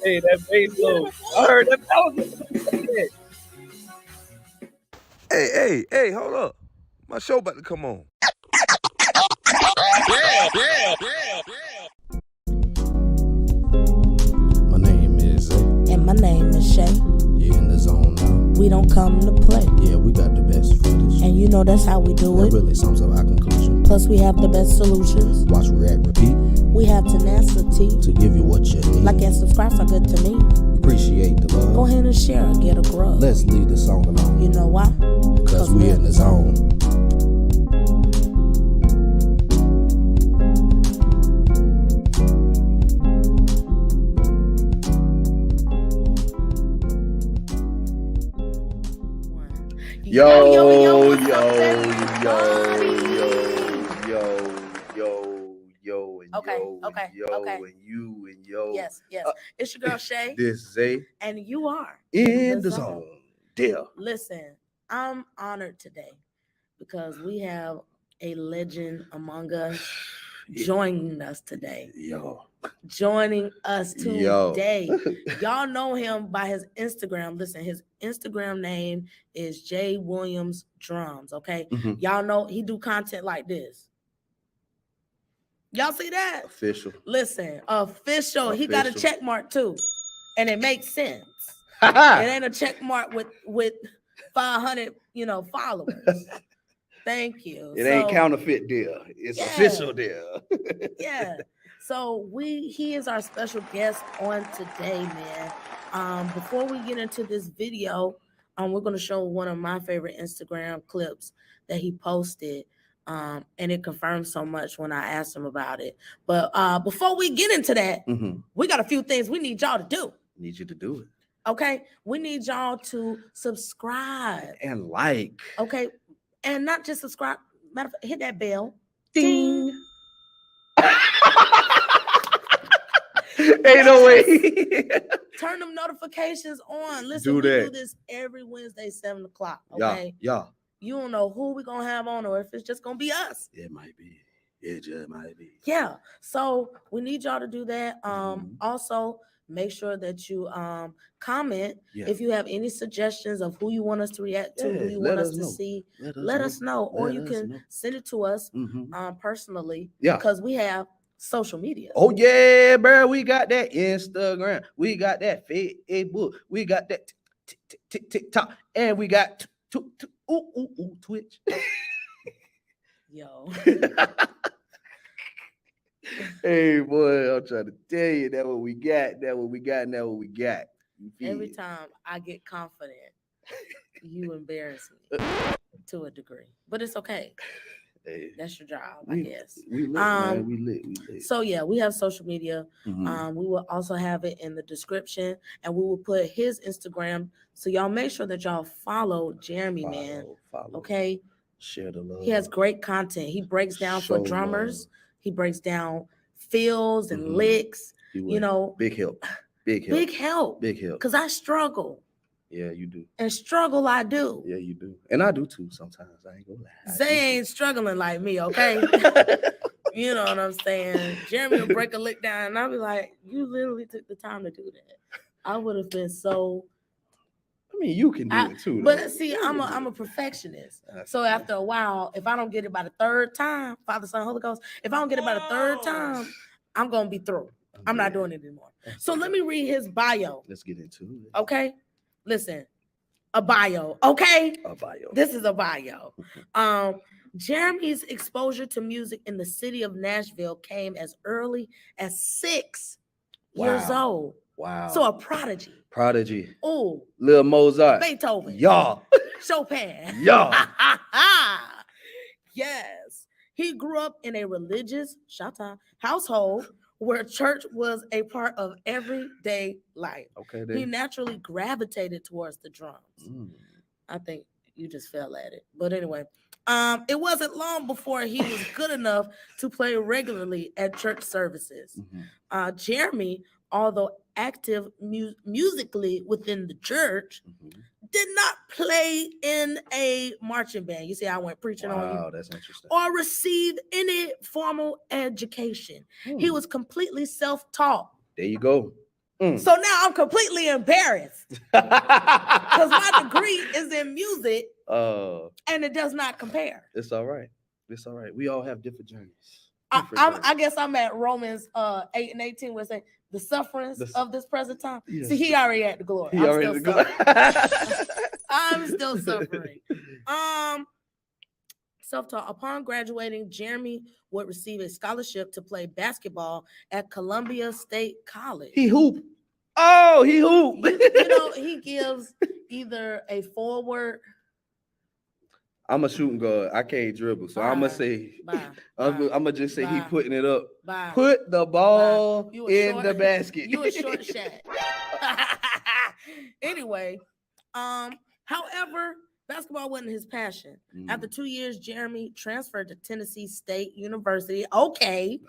Hey, that bass low. I heard that. That was it. Hey, hold up. My show about to come on. My name is Zay. And my name is Shay. You're in the zone now. We don't come to play. Yeah, we got the best footage. And you know that's how we do That it. really sums up our conclusion. Plus we have the best solutions. Watch, react, repeat We have tenacity. to give you what you need. Like and subscribe are good to me. Appreciate the love. Go ahead and share and get a grub. Let's leave the song alone. You know why? Cause we in the zone. Yo, what's up, everybody? Okay. and you and yo. Yes. It's your girl Shay. This Zay And you are in the zone. Dear. Listen, I'm honored today because we have a legend among us joining us today. Joining us today. Y'all know him by his Instagram. Listen, his Instagram name is J Williams Drums. Okay. Mhm. Y'all know he do content like this. Y'all see that? Official. Listen, official. He got a Official. check mark too. And it makes sense. Ha It ha. ain't a check mark with 500, followers. Thank you. It ain't So, counterfeit deal. It's Yeah. official deal. Yeah. So he is our special guest on today, man. Before we get into this video, we're gonna show one of my favorite Instagram clips that he posted. And it confirmed so much when I asked him about it. But before we get into that, Mhm. we got a few things we need y'all to do. Need you to do it. Okay, we need y'all to subscribe. And like. Okay, and not just subscribe. Matter of fact, hit that bell. Ding. Ain't no way. Turn them notifications on. Listen, Do we do that. this every Wednesday, 7 o'clock. Yeah, Okay, yeah. you don't know who we're gonna have on, or if it's just gonna be us. It might be. It just might be. Yeah. So we need y'all to do that. Mhm. Also make sure that you comment Yeah. if you have any suggestions of who you want us to react to, who Yeah, you let want us us to know. see. Let Let us know, or Let you us can know. send it to us Mhm. personally. Yeah. Because we have social media. Oh yeah, bro. We got that Instagram. We got that Facebook. We got that TikTok, and we got Twitch. Yo. Hey boy, I'm trying to tell you that what we got. That what we got. And that what we got. You feel Every it? time I get confident, you embarrass me to a degree. But it's okay. Hey, That's your job, I we, guess. we lit, man. We lit. So yeah, we have social media. Mhm. We will also have it in the description, and we will put his Instagram. So y'all make sure that y'all follow Jeremy, man. Follow. Okay. Share the love. He has great content. He breaks down for Show drummers. love. He breaks down fills and Mhm. licks. He You know, big help. Big help. big help. Big help. Because I struggle. Yeah, you do. And struggle I do. Yeah, you do. And I do too sometimes. I ain't gonna lie. I Zay ain't struggling like me, okay? do. You know what I'm saying? Jeremy will break a lick down, and I'll be like, you literally took the time to do that. I would have been so. I mean, you can do it too. But though. see, You I'm can do a it. perfectionist. That's So fine. after a while, if I don't get it by the third time, Father, Son, Holy Ghost, if I don't get it by the third time, I'm gonna be through. I'm not doing it anymore. So let me read his bio. Let's get into it. Okay, listen, a bio. Okay, A bio. this is a bio. Jeremy's exposure to music in the city of Nashville came as early as 6 years Wow. old. Wow. So a prodigy. Prodigy. Oh, Lil Mozart. Beethoven. Y'all. Chopin. Yeah. Yes. He grew up in a religious household where church was a part of everyday life. Okay, He then. naturally gravitated towards the drums. Mm. I think you just fell at it. But anyway, it wasn't long before he was good enough to play regularly at church services. Mhm. Jeremy, although active musically within the church, Mhm. did not play in a marching band. You see, I went preaching on you. Wow, that's interesting. Or receive any formal education. He was completely self-taught. There you go. So now I'm completely embarrassed because my degree is in music and it does not compare. It's all right. It's all right. We all have different journeys. I guess I'm at Romans 8 and 18 where it says the sufferings of this present time. Yes. See, he already at the glory. He already still suffering. I'm still suffering. Self-taught. Upon graduating, Jeremy would receive a scholarship to play basketball at Columbia State College. He hoop. Oh, he hoop. You know, he gives either a forward. I'm a shooting guard. I can't dribble, so I'm gonna say. I'm gonna just say he putting it up. Put the ball in the basket. You a short shot. Anyway, however, basketball wasn't his passion. After 2 years, Jeremy transferred to Tennessee State University. Okay,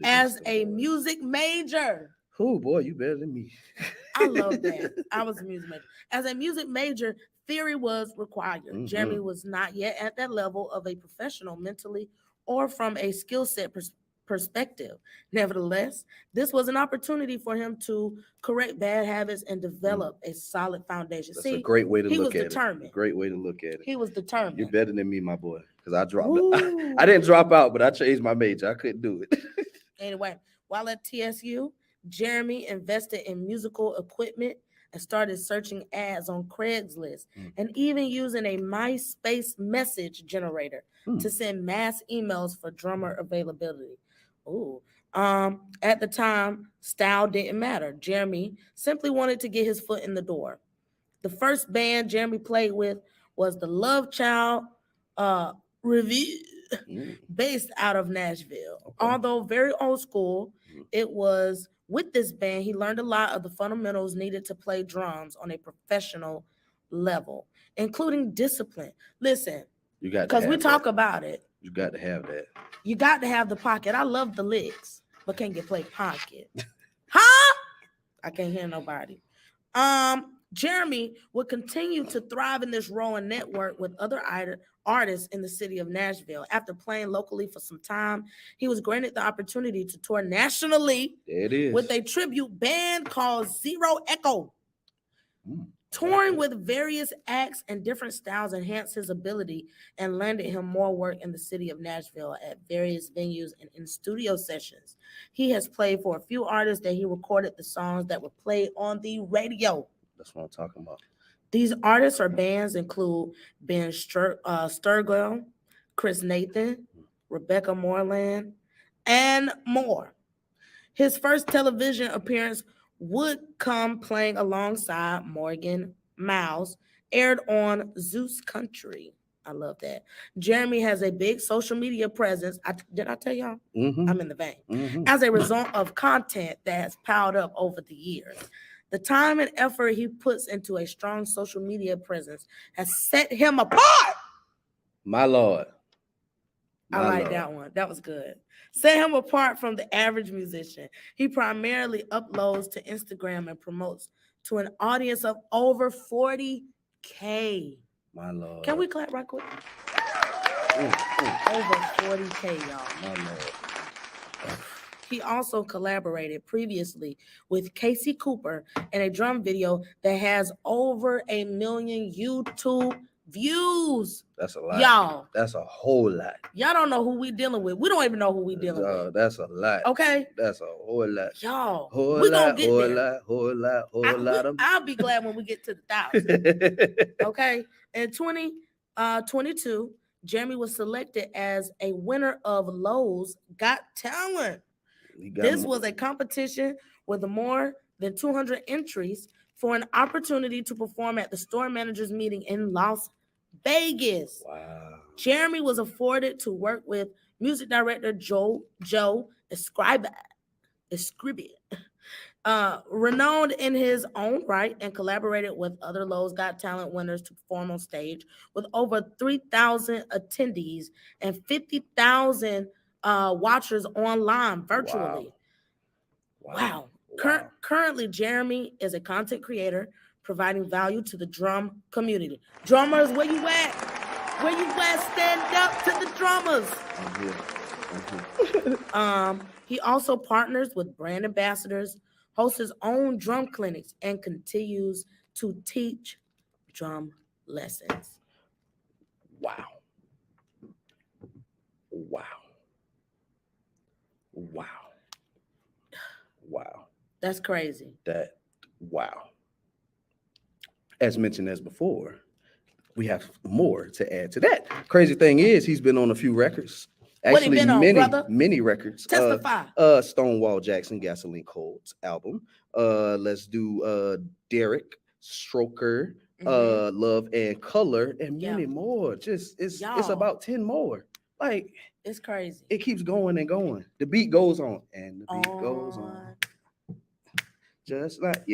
as a music major. Oh boy, you better than me. I love that. I was a music major. As a music major, theory was required. Jeremy was not yet at that level of a professional mentally or from a skill set perspective. Nevertheless, this was an opportunity for him to correct bad habits and develop a solid foundation. That's a great way to look at it. He was determined. Great way to look at it. He was determined. You're better than me, my boy, because I dropped out. I didn't drop out, but I changed my major. I couldn't do it. Anyway, while at TSU, Jeremy invested in musical equipment and started searching ads on Craigslist and even using a MySpace message generator to send mass emails for drummer availability. At the time, style didn't matter. Jeremy simply wanted to get his foot in the door. The first band Jeremy played with was the Love Child Review, based out of Nashville. Okay. Although very old school, it was with this band he learned a lot of the fundamentals needed to play drums on a professional level, including discipline. Listen, you got because we talk about it. You got to have that. You got to have the pocket. I love the licks, but can't get played pocket. Huh? I can't hear nobody. Jeremy would continue to thrive in this role and network with other artists in the city of Nashville. After playing locally for some time, he was granted the opportunity to tour nationally with a tribute band called Zero Echo. Touring with various acts and different styles enhanced his ability and landed him more work in the city of Nashville at various venues and in studio sessions. He has played for a few artists that he recorded the songs that were played on the radio. That's what I'm talking about. These artists or bands include Ben Sturgill, Chris Nathan, Rebecca Moreland, and more. His first television appearance would come playing alongside Morgan Miles, aired on Zeus Country. I love that. Jeremy has a big social media presence. Did I tell y'all? I'm in the vein. As a result of content that has piled up over the years. The time and effort he puts into a strong social media presence has set him apart. My Lord. I like that one. That was good. Set him apart from the average musician. He primarily uploads to Instagram and promotes to an audience of over 40K. My Lord. Can we clap right quick? Over 40K, y'all. My Lord. He also collaborated previously with Casey Cooper in a drum video that has over 1 million YouTube views. That's a lot. Y'all. That's a whole lot. Y'all don't know who we dealing with. We don't even know who we dealing with. That's a lot. Okay? That's a whole lot. Y'all. Whole lot. I'll be glad when we get to the 1,000. Okay? In 2022, Jeremy was selected as a winner of Lowe's Got Talent. This was a competition with more than 200 entries for an opportunity to perform at the store managers meeting in Las Vegas. Wow. Jeremy was afforded to work with music director Joe Escribia, renowned in his own right, and collaborated with other Lowe's Got Talent winners to perform on stage with over 3,000 attendees and 50,000 watchers online virtually. Wow. Currently, Jeremy is a content creator providing value to the drum community. Drummers, where you at? Where you at? Stand up to the drummers. He also partners with brand ambassadors, hosts his own drum clinics, and continues to teach drum lessons. Wow. Wow. Wow. Wow. That's crazy. Wow. As mentioned as before, we have more to add to that. Crazy thing is, he's been on a few records. What he been on, brother? Many records. Testify. Stonewall Jackson, Gasoline Cold's album. Let's do Derek, Stroker, Love and Color, and many more. Just it's about 10 more. Like, it's crazy. It keeps going and going. The beat goes on, and the beat goes on. Just like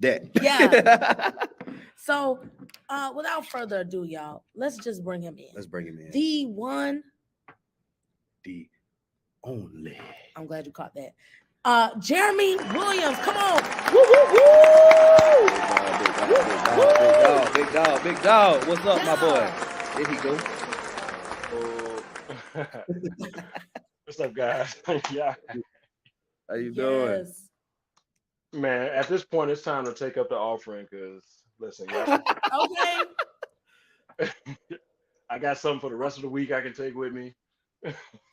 that. Yeah. So, without further ado, y'all, let's just bring him in. Let's bring him in. The one, the only. I'm glad you caught that. Jeremy Williams, come on. Woo, woo, woo. Big dog. What's up, my boy? There he go. What's up, guys? Yeah. How you doing? Man, at this point, it's time to take up the offering because, listen, y'all. Okay. I got something for the rest of the week I can take with me.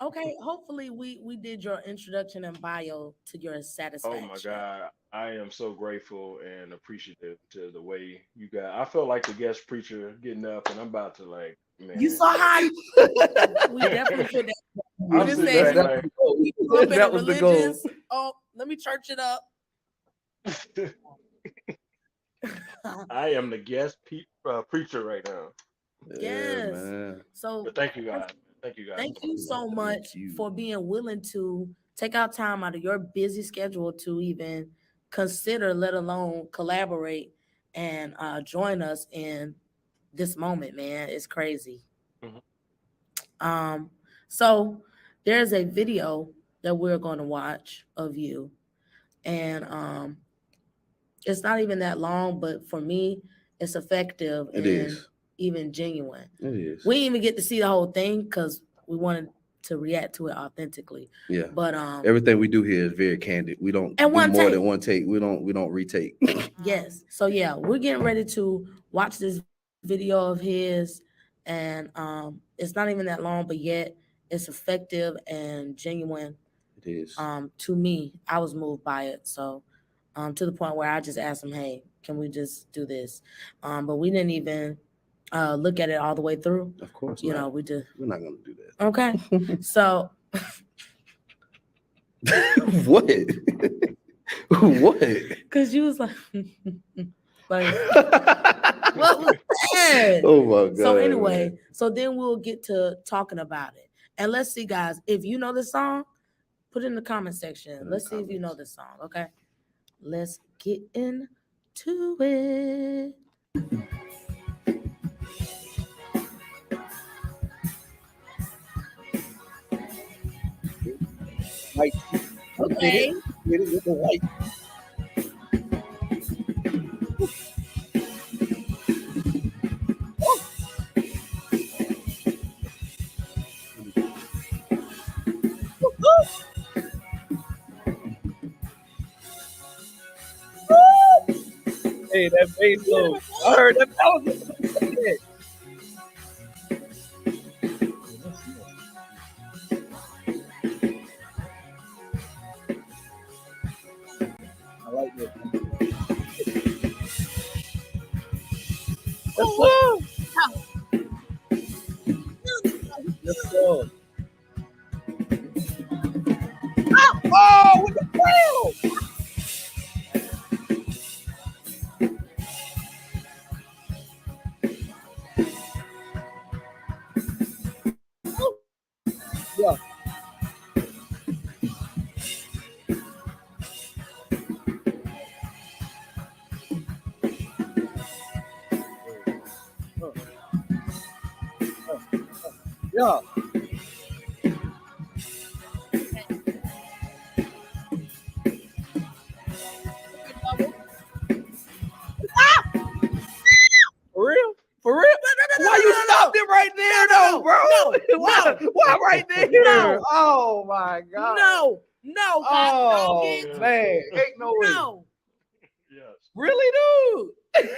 Okay, hopefully we did your introduction and bio to your satisfaction. Oh my God, I am so grateful and appreciative to the way you guys. I felt like the guest preacher getting up, and I'm about to like, man. You saw how we definitely put that. I'm just sitting said back like, that was the goal. Oh, let me church it up. I am the guest preacher right now. Yes. Man. So but thank you guys. Thank you guys. Thank you so much for being willing to take out time out of your busy schedule to even consider, let alone collaborate and join us in this moment, man. It's crazy. So there's a video that we're going to watch of you, and it's not even that long, but for me, it's effective. It is. Even genuine. It is. We didn't even get to see the whole thing because we wanted to react to it authentically. Yeah. But everything we do here is very candid. We don't do more than one take. We don't retake. Yes. So yeah, we're getting ready to watch this video of his, and it's not even that long, but yet it's effective and genuine. It is. To me, I was moved by it. So to the point where I just asked him, hey, can we just do this? But we didn't even look at it all the way through. Of course, we're not gonna do that. Okay. So what? What? Because you was like, what was that? Oh my God. So anyway, so then we'll get to talking about it. And let's see, guys, if you know the song, put it in the comment section. Let's see if you know the song. Okay. Let's get into it. White. Okay. With it with the white. Hey, that bass low. I heard that was I like this. Let's go. Let's go. Oh, with the trail. Yeah. Yeah. For real? For real? Why you stopped it right there, though, bro? Why right there. No. Oh my God. No, hot Oh dog it. man, ain't no way. No. Yes. Really, dude?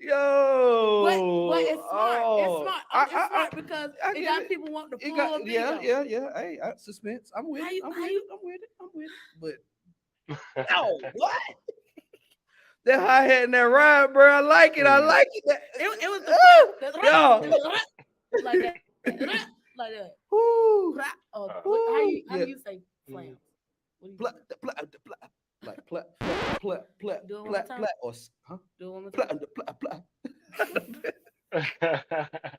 Yo. But it's smart. It's Oh, smart. It's smart because I it get got it. people wanting the It full got video. yeah. Hey, suspense. I'm with How it. you- I'm how with you- it. I'm with it. But no, what? That hi hat and that ride, bro. I like it. I like it. It was the Yo. like that. Like that. Woo. Oh, Woo. how do you say flams? What do you Pla- pla- pla- like pla pla pla Do it one pla more time. pla or huh? do it one more Pla time? pla pla.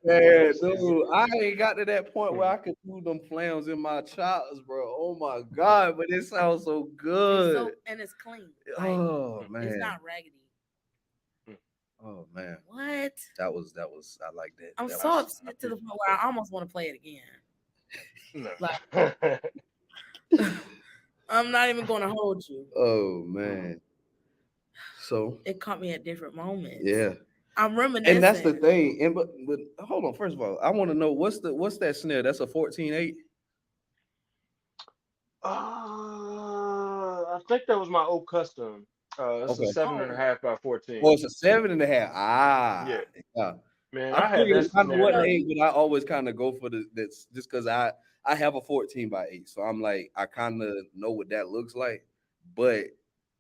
Man, dude, I ain't got to that point where I could do them flams in my chops, bro. Oh my God, but it sounds so It's good. so and it's clean. Like, Oh it's man. not raggedy. Oh man. What? That was I like that. I'm That so was- upset to the point where I almost want to play it again. No. I'm not even going to hold you. Oh man. So It caught me at different moments. yeah. I'm reminiscing. And that's the thing. And but hold on. First of all, I want to know what's that snare? That's a 14/8. I think that was my old custom. It's Okay. a 7.5 by 14. Oh, it's a 7.5. Yeah, Yeah. man, I I had figured that kind of what snare. the 8, but I always kind of go for that's just because I have a 14/8, so I'm like I kind of know what that looks like, but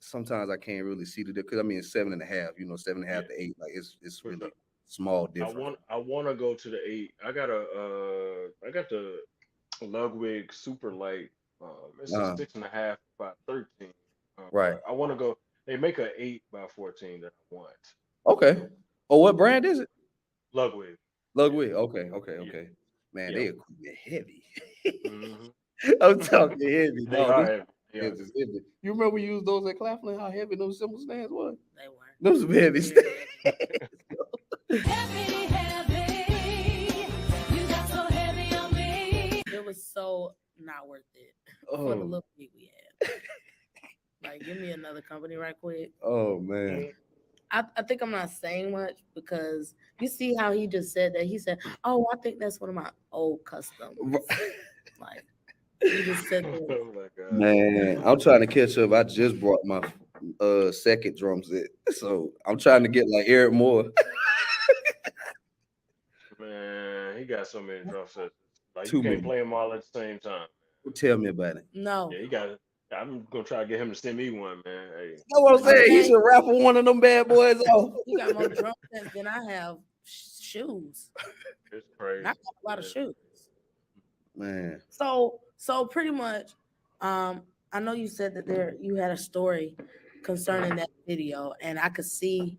sometimes I can't really see the because I mean it's 7.5, 7.5 to 8, like it's For really sure. small difference. I want to go to the 8. I got the Ludwig Super Light. It's a Uh, 6.5 by 13. right. But I want to go. They make a 8 by 14 that I want. Okay. Oh, what brand is it? Ludwig. Ludwig. Okay. Yeah. Man, Yeah. they equipment heavy. hmm I'm talking heavy. They No, are this heavy. They are is heavy. You remember we used those at Claflin? How heavy those cymbal stands was? They were. Those were heavy. It was so not worth it for the Oh. little bit we had. Like, give me another company right quick. Oh man. I think I'm not saying much because you see how he just said that. He said, "Oh, I think that's one of my old customs." Like, he just said that. Oh my God. Man, I'm trying to catch up. I just brought my second drum set, so I'm trying to get like Eric Moore. Man, he got so many drum sets. Like you Too can't many. play them all at the same time. Tell me about it. No. Yeah, he got. I'm gonna try to get him to send me one, man. Hey, You know what I'm saying? He Okay. should raffle one of them bad boys off. You got more drum sets than I have shoes. it's crazy. And I got a lot of shoes. Man. So pretty much, I know you said that you had a story concerning that video, and I could see,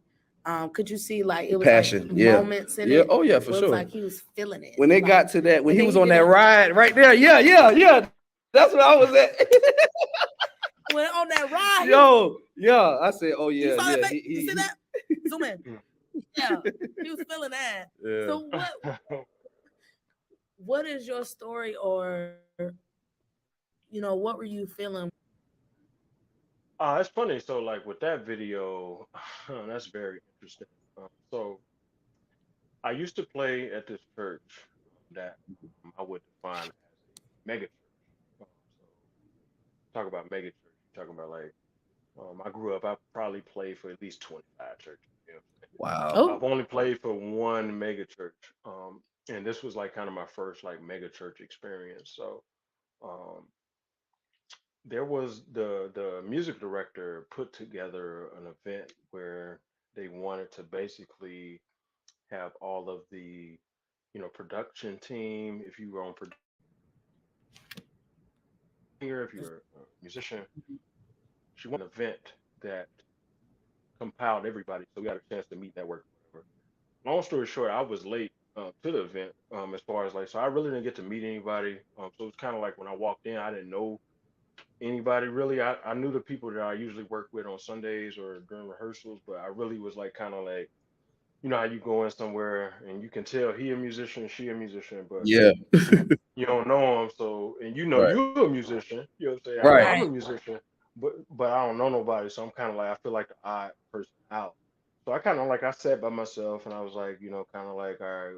could you see like it was Passion, like yeah. moments in Yeah, it? oh yeah, for where it was sure. like he was feeling it. When they like, got to that, when and he then was he on did that it- ride right there, yeah. That's where I was at. when on that ride, Yo, yeah. I said, oh you yeah, saw yeah. that? You see that? Zoom in. Yeah, he was feeling that. Yeah. So what is your story, or what were you feeling? It's funny. So like with that video, that's very interesting. So I used to play at this church that I would define as a mega church. So talk about mega church. You're talking about like I grew up. I probably played for at least 25 churches. You know what I'm saying? Wow. I've only played for one mega church, and this was like kind of my first like mega church experience. So um, there was the music director put together an event where they wanted to basically have all of the production team. If you were on production here, if you're a musician, she wanted an event that compiled everybody, so we got a chance to meet, network, whatever. Long story short, I was late to the event, as far as like, so I really didn't get to meet anybody. So it's kind of like when I walked in, I didn't know anybody really. I knew the people that I usually work with on Sundays or during rehearsals, but I really was like kind of like, how you go in somewhere and you can tell he a musician, she a musician, but Yeah. you don't know him. So, and Right. you a musician, you know what I'm saying? Right. I'm a musician, but I don't know nobody. So I'm kind of like, I feel like the odd person out. So I kind of like I sat by myself and I was like, kind of like, all right,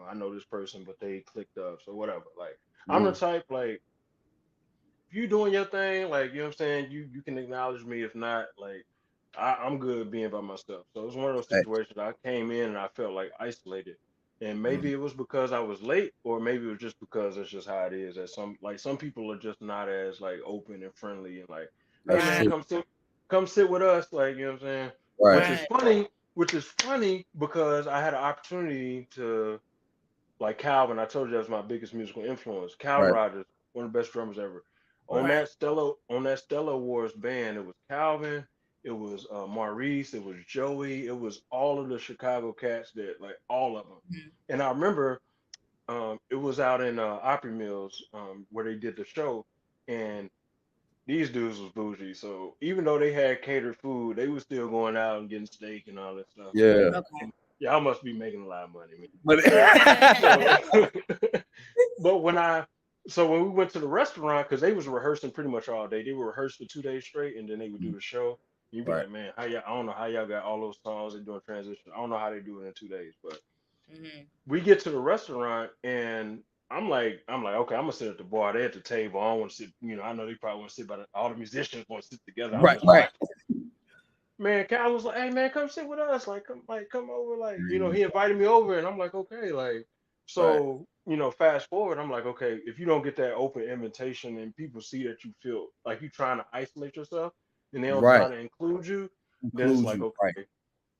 I know this person, but they clicked up, so whatever. Like I'm the Mm. type like if you doing your thing, like what I'm saying, you can acknowledge me. If not, like I'm good being by myself. So it was one of those Thanks. situations I came in and I felt like isolated. And Mm. maybe it was because I was late, or maybe it was just because it's just how it is. That some people are just not as like open and friendly and like, hey That's man, Right. true. come sit with us, like what I'm saying. Right. Which is Right. funny, which is funny because I had an opportunity to like Calvin. I told you that was my biggest musical influence. Calvin Right. Rogers, one of the best drummers ever. On Right. Right. that Stella Awards band, it was Calvin, it was Maurice, it was Joey, it was all of the Chicago cats that like all of them. Mhm. And I remember it was out in Opry Mills where they did the show, and these dudes was bougie. So even though they had catered food, they was still going out and getting steak and all that stuff. Yeah. Okay. And y'all must be making a lot of money, man. But So, but when we went to the restaurant, because they was rehearsing pretty much all day, they would rehearse for 2 days straight, and then they would do the show. You'd be right. like, man, how y'all? I don't know how y'all got all those songs and doing transition. I don't know how they do it in 2 days, but Mhm. we get to the restaurant, and I'm like, okay, I'm gonna sit at the bar. They at the table. I don't want to sit. I know they probably want to sit, but all the musicians want to sit together. I'm Right. just Right. watching. Man, Cal was like, "Hey, man, come sit with us. Come over. Like, Mm. he invited me over, and I'm like, okay, like, Right. so, fast forward, I'm like, okay, if you don't get that open invitation and people see that you feel like you trying to isolate yourself, and they don't Right. try to include you, then it's Include like, you. Right. okay,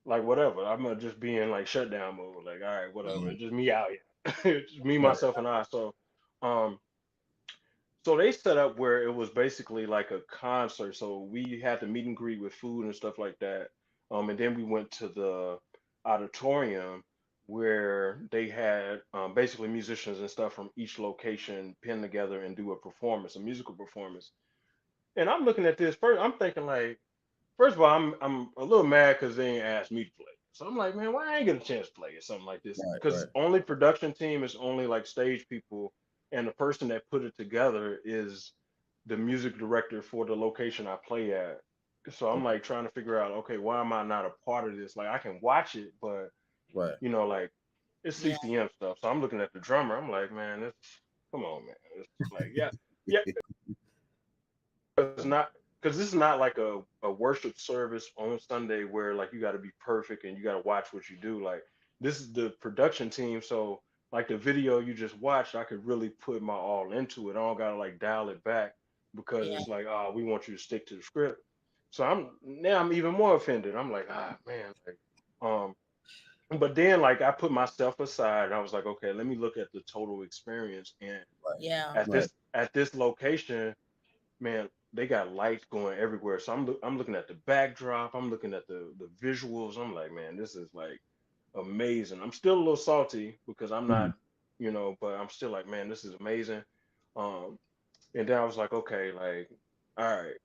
like whatever. I'm gonna just be in like shutdown mode. Like, all right, whatever. Mm. It's just me out here. It's just me, Right. myself, and I. Um, so they set up where it was basically like a concert. So we had the meet and greet with food and stuff like that. And then we went to the auditorium where they had basically musicians and stuff from each location pinned together and do a performance, a musical performance. And I'm looking at this first, I'm thinking like, first of all, I'm a little mad because they ain't asked me to play. So I'm like, man, why I ain't get a chance to play or something like this? Right. Because Right. only production team is only like stage people, and the person that put it together is the music director for the location I play at. So I'm Okay. like trying to figure out, okay, why am I not a part of this? Like I can watch it, but Right. like it's Yeah. CCM stuff. So I'm looking at the drummer. I'm like, man, this, come on, man. It's like, yeah, yeah, it's not because this is not like a worship service on Sunday where like you got to be perfect and you got to watch what you do. Like this is the production team, so like the video you just watched, I could really put my all into it. I don't gotta like dial it back because Yeah. it's like, oh, we want you to stick to the script. So I'm even more offended. I'm like, man, like, um, but then like I put myself aside and I was like, okay, let me look at the total experience. And Yeah. at Right. this location, man, they got lights going everywhere. So I'm looking at the backdrop. I'm looking at the visuals. I'm like, man, this is like amazing. I'm still a little salty because I'm Mhm. not, but I'm still like, man, this is amazing. Um, and then I was like, okay, like, all right,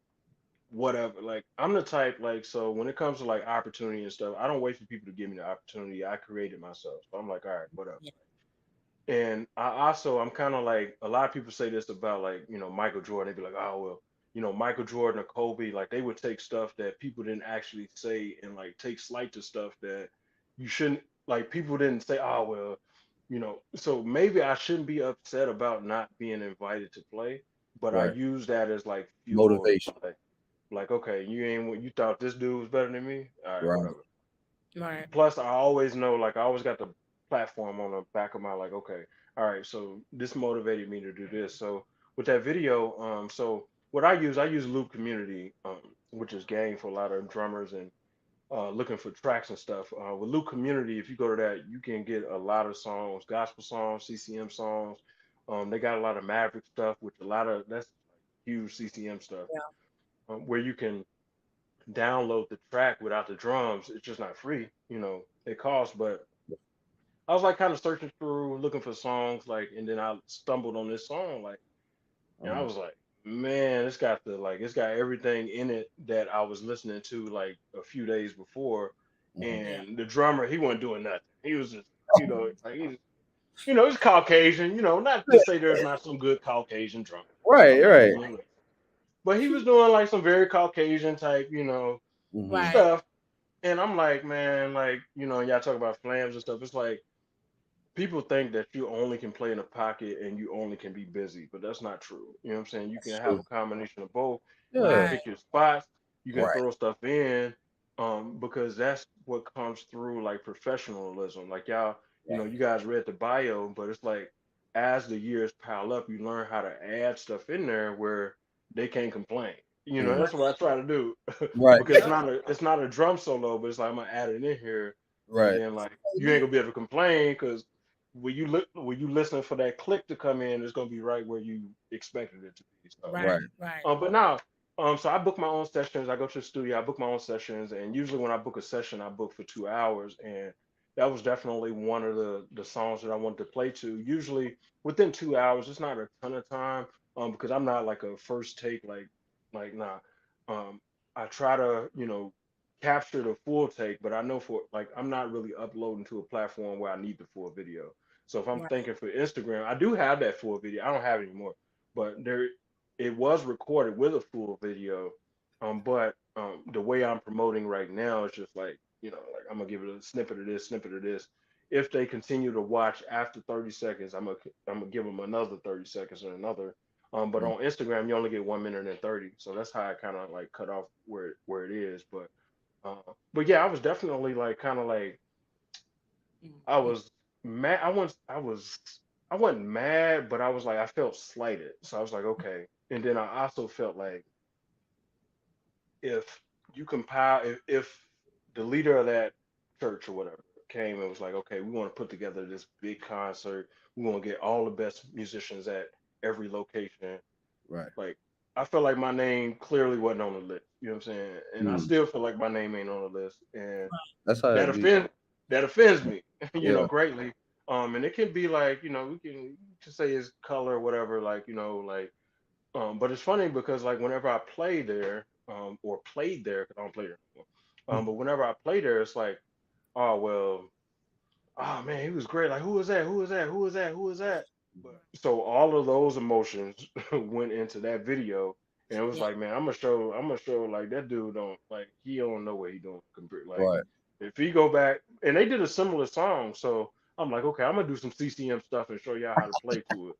whatever. Like, I'm the type like, so when it comes to like opportunity and stuff, I don't wait for people to give me the opportunity. I create it myself. So I'm like, all right, whatever. Yeah. And I'm kind of like a lot of people say this about like Michael Jordan. They'd be like, oh well, Michael Jordan or Kobe, like they would take stuff that people didn't actually say and like take slight to stuff that you shouldn't, like people didn't say, oh well, so maybe I shouldn't be upset about not being invited to play, but I Right. use that as like fuel, Motivation. like okay, you thought this dude was better than me, all right, Right. whatever. Right. Plus, I always know, like, I always got the platform on the back of my, like, okay, all right, so this motivated me to do this. So with that video, so what I use Loop Community, which is game for a lot of drummers and looking for tracks and stuff. With Loop Community, if you go to that, you can get a lot of songs, gospel songs, CCM songs. They got a lot of Maverick stuff, which a lot of that's huge CCM stuff, Yeah. where you can download the track without the drums. It's just not free, it costs. But I was like kind of searching through, looking for songs, like, and then I stumbled on this song, like, and I Uh-huh. was like, man, it's got everything in it that I was listening to like a few days before. Uh-huh. Yeah. And the drummer, he wasn't doing nothing. He was just, like he's Caucasian, not to say there's not some good Caucasian drummers. Right. I'm not Right. doing it. But he was doing like some very Caucasian type, Hmm. Right. stuff. And I'm like, man, like, y'all talk about flams and stuff. It's like people think that you only can play in a pocket and you only can be busy, but that's not true. You know what I'm saying? You can That's have true. a combination of both. You can Yeah. Right. pick your spots, you can Right. throw stuff in, because that's what comes through like professionalism. Like y'all, Right. you guys read the bio, but it's like as the years pile up, you learn how to add stuff in there where they can't complain. Mm. That's what I try to do. Right. Because it's not a drum solo, but it's like I'm gonna add it in here, and Right. then like you ain't gonna be able to complain because when you listen for that click to come in, it's gonna be right where you expected it to be. So, Right. Right. Right. but now, so I book my own sessions. I go to the studio. I book my own sessions, and usually when I book a session, I book for 2 hours, and that was definitely one of the songs that I wanted to play to. Usually within 2 hours, it's not a ton of time, because I'm not like a first take nah. Um, I try to capture the full take, but I know for like I'm not really uploading to a platform where I need the full video. So if I'm Right. thinking for Instagram, I do have that full video. I don't have it anymore, but it was recorded with a full video. But the way I'm promoting right now is just like like I'm gonna give it a snippet of this, snippet of this. If they continue to watch after 30 seconds, I'm gonna give them another 30 seconds or another. But Mm. on Instagram, you only get 1 minute and 30, so that's how I kind of like cut off where it is. But yeah, I was definitely like kind of like I Mhm. was mad. I wasn't mad, but I was like I felt slighted. So I was like, okay. And then I also felt like if if the leader of that church or whatever came and was like, okay, we want to put together this big concert. We want to get all the best musicians at every location. Right. Like I felt like my name clearly wasn't on the list. You know what I'm saying? And I Mm. still feel like my name ain't on the list. And That's how that it be. offends me, Yeah. greatly. And it can be like, we can just say it's color or whatever, like, like, but it's funny because like whenever I play there, or played there, because I don't play there anymore. But whenever I play there, it's like, oh well, oh man, he was great. Like, who was that? Who was that? Who was that? Who was that? But so all of those emotions went into that video, and it was Yeah. like, man, I'm gonna show like that dude don't like he don't know what he doing compared like Right. if he go back and they did a similar song, so I'm like, okay, I'm gonna do some CCM stuff and show y'all how to play to it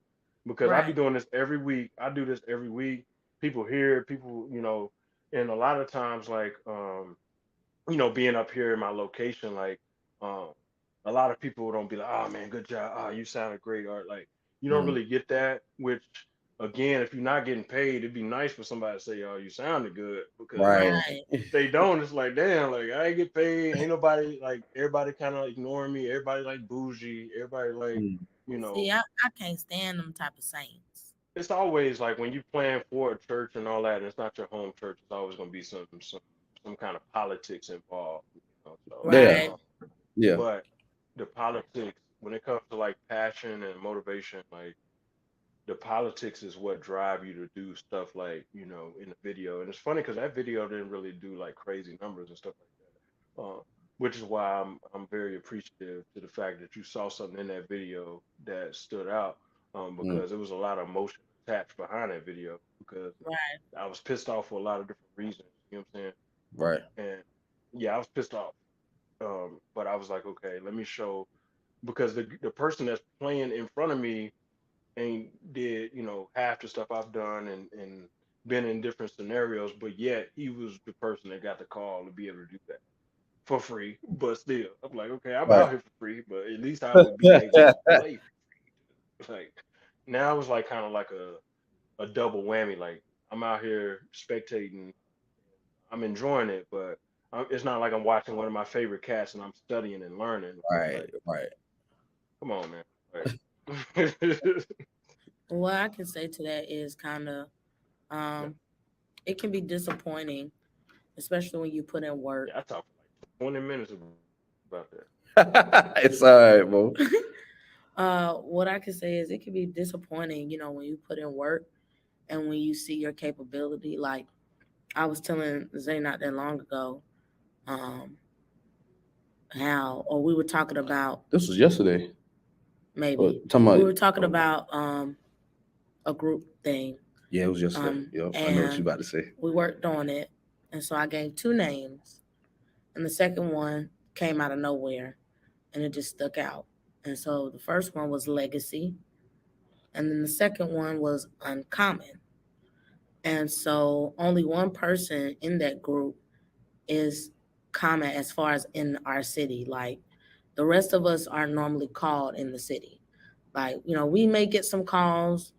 because I be Right. doing this every week. I do this every week. People hear it, people, and a lot of times like being up here in my location, like um, a lot of people don't be like, "Oh man, good job! Oh, you sounded great!" Or like you don't Mm. really get that. Which again, if you're not getting paid, it'd be nice for somebody to say, "Oh, you sounded good," because Right. Right. they don't. It's like, damn, like I ain't get paid. Ain't nobody like everybody kind of ignoring me. Everybody like bougie. Everybody like Mm. you See, know. I can't stand them type of saints. It's always like when you plan for a church and all that, and it's not your home church. It's always gonna be some kind of politics involved. So. Yeah. Right. Yeah. But the politics, when it comes to like passion and motivation, like the politics is what drive you to do stuff like, in the video. And it's funny because that video didn't really do like crazy numbers and stuff like that. Which is why I'm very appreciative to the fact that you saw something in that video that stood out. Mm. Because there was a lot of emotion attached behind that video because Right. I was pissed off for a lot of different reasons. You know what I'm saying? Right. And yeah, I was pissed off. But I was like, okay, let me show because the person that's playing in front of me ain't did half the stuff I've done and been in different scenarios, but yet he was the person that got the call to be able to do that for free. But still, I'm like, okay, I'm Right. out here for free, but at least I would be able to play. Like now it was like kind of like a double whammy. Like I'm out here spectating, I'm enjoying it, but it's not like I'm watching one of my favorite cats and I'm studying and learning. Right. Like, Right. come on, man. Like, What I can say to that is kind of, yeah, um, it can be disappointing, especially when you put in work. yeah, I talked for like 20 minutes about that. It's all right, bro. What I can say is it can be disappointing, when you put in work and when you see your capability. Like I was telling Zay not that long ago, um, or we were talking about This was yesterday. maybe Talking we about. were talking Oh, about a group thing, yeah, it was yesterday. Yep. I know what you and about to say. we worked on it, and so I gave two names, and the second one came out of nowhere, and it just stuck out. And so the first one was legacy, and then the second one was uncommon. And so only one person in that group is common as far as in our city. Like the rest of us are normally called in the city. Like, we may get some calls,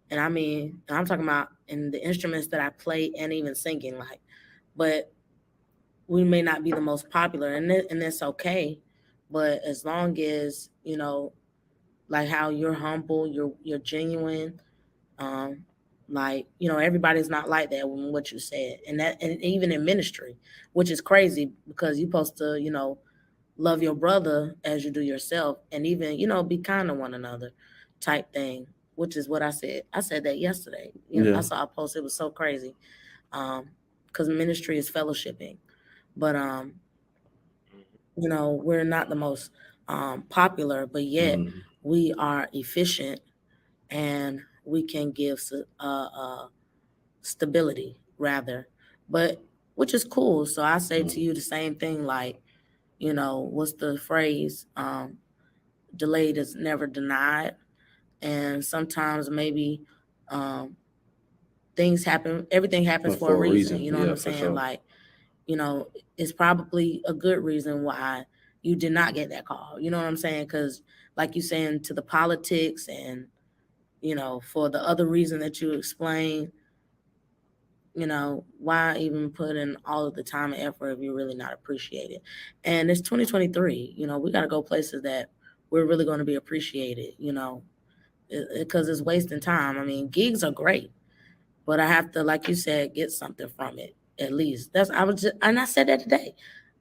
and I mean, I'm talking about in the instruments that I play and even singing, like, but we may not be the most popular, and that's okay. But as long as, like how you're humble, you're genuine, um, like, everybody's not like that when what you said, and even in ministry, which is crazy because you're supposed to, love your brother as you do yourself, and even, be kind to one another, type thing, which is what I said. I said that yesterday. I saw a post. It was so crazy, because ministry is fellowshipping, but we're not the most popular, but yet we are efficient, and we can give stability rather, but which is cool. So I say to you the same thing, like, what's the phrase? Delayed is never denied. And sometimes maybe things happen, everything happens for a reason. You know what I'm saying? Sure. Like, it's probably a good reason why you did not get that call. You know what I'm saying? Because like you saying, to the politics and, for the other reason that you explained, why even put in all of the time and effort if you're really not appreciated? And it's 2023, we got to go places that we're really going to be appreciated, because it's wasting time. I mean, gigs are great, but I have to, like you said, get something from it at least. And I said that today.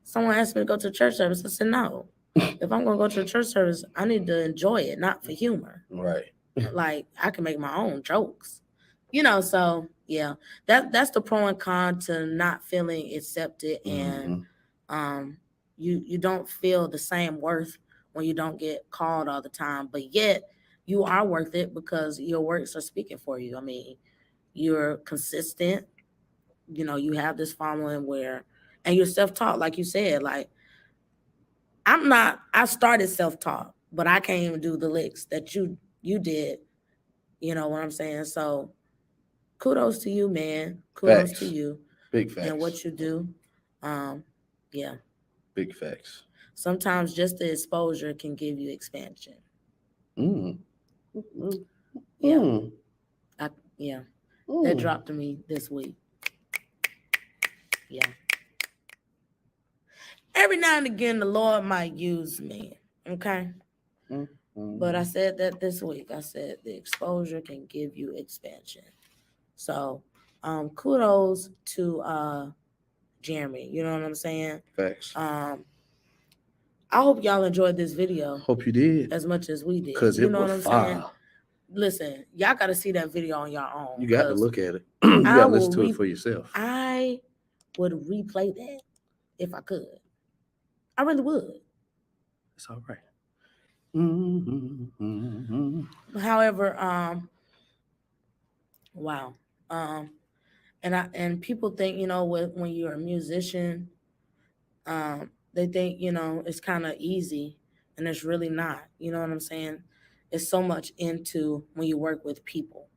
Someone asked me to go to a church service. I said, no. If I'm going to go to a church service, I need to enjoy it, not for humor. Right. Like, I can make my own jokes, so yeah, that's the pro and con to not feeling accepted. And you don't feel the same worth when you don't get called all the time, but yet you are worth it because your works are speaking for you. I mean, you're consistent, you have this following and you're self-taught, like you said. Like, I started self-taught, but I can't even do the licks that you did. You know what I'm saying? So kudos to you, man. Kudos Facts. to you. Big facts. And what you do. Yeah. Big facts. Sometimes just the exposure can give you expansion. Yeah. That dropped to me this week. Yeah. Every now and again, the Lord might use me. Okay. But I said that this week. I said the exposure can give you expansion. So kudos to Jeremy. You know what I'm saying? Facts. I hope y'all enjoyed this video. Hope you did. As much as we did. Because you it know was what I'm fire. saying? Listen, y'all got to see that video on your own. You got to look at it. You got to listen to it for yourself. I would replay that if I could. I really would. It's all right. However, wow. And people think, when you're a musician, they think, it's kind of easy, and it's really not. You know what I'm saying? It's so much into when you work with people.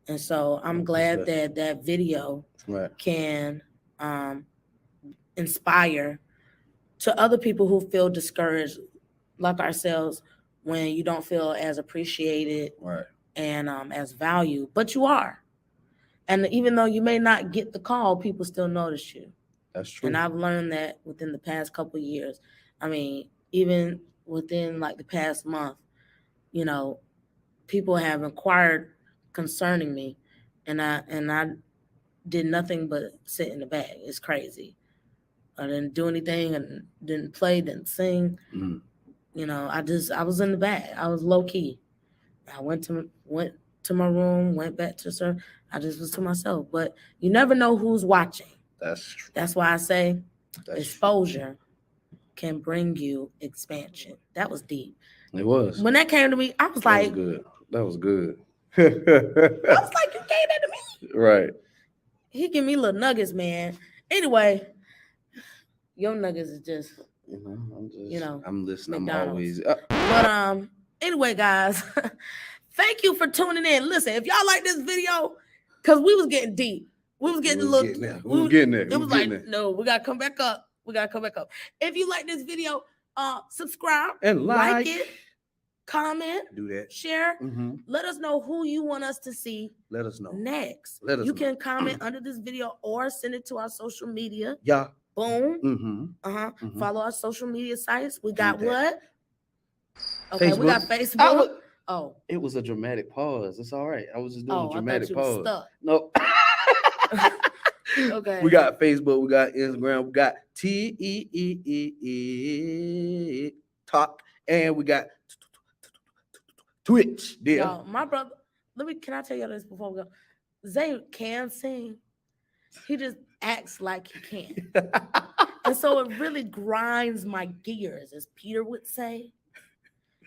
And so I'm glad that video can inspire to other people who feel discouraged, like ourselves, when you don't feel as appreciated and as valued, but you are. And even though you may not get the call, people still notice you. That's true. And I've learned that within the past couple of years. I mean, even within like the past month, people have inquired concerning me, and I did nothing but sit in the back. It's crazy. I didn't do anything, and didn't play, didn't sing. I was in the back. I was low key. I went to my room, went back to sir. I just was to myself. But you never know who's watching. That's true. That's why I say exposure can bring you expansion. That was deep. It was. When that came to me, I was like, that was good. I was like, you gave that to me? Right. He give me little nuggets, man. Anyway, Your nuggets is just, I'm listening. McDonald's. I'm always. But anyway, guys, thank you for tuning in. Listen, if y'all like this video, because we was getting deep. We was getting a little. We was getting there. It was like, no, we gotta come back up. If you like this video, subscribe and like it, comment, do that, share. Let us know who you want us to see. Let us know next. You can comment under this video or send it to our social media. Yeah. Boom. Follow our social media sites. We got what? Okay, Facebook. We got Facebook. It was a dramatic pause. It's all right. I was just doing a dramatic pause. Stuck. No. Okay. We got Facebook. We got Instagram. We got Talk, and we got Twitch. Yo, my brother. Can I tell you this before we go? Zay can sing. He just acts like he can. And so it really grinds my gears, as Peter would say.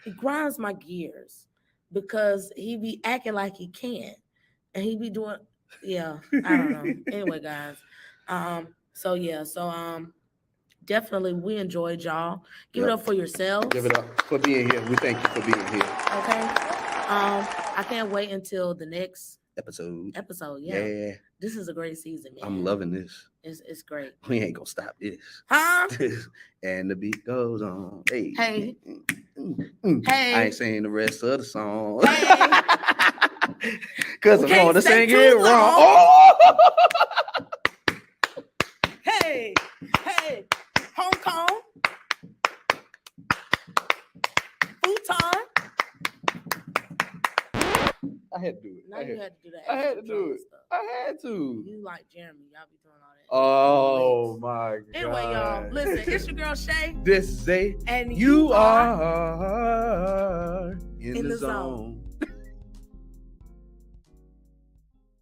It grinds my gears because he be acting like he can. And he be doing, I don't know. Anyway, guys. Definitely we enjoyed y'all. Give it up for yourselves. Give it up for being here. We thank you for being here. Okay. I can't wait until the next episode. Yeah. This is a great season, man. I'm loving this. It's great. We ain't gonna stop this. Huh? And the beat goes on. Hey. Hey. Hey. I ain't saying the rest of the song. Hey. Cause I'm gonna sing it wrong. Oh! Hey. Hong Kong. Futon. I had to do it. Now you had to do that. I had to do it. I had to. You like Jeremy. Y'all be doing all that. Oh my God. Anyway, y'all, listen, it's your girl Shay. This is Zay. And you are in the zone.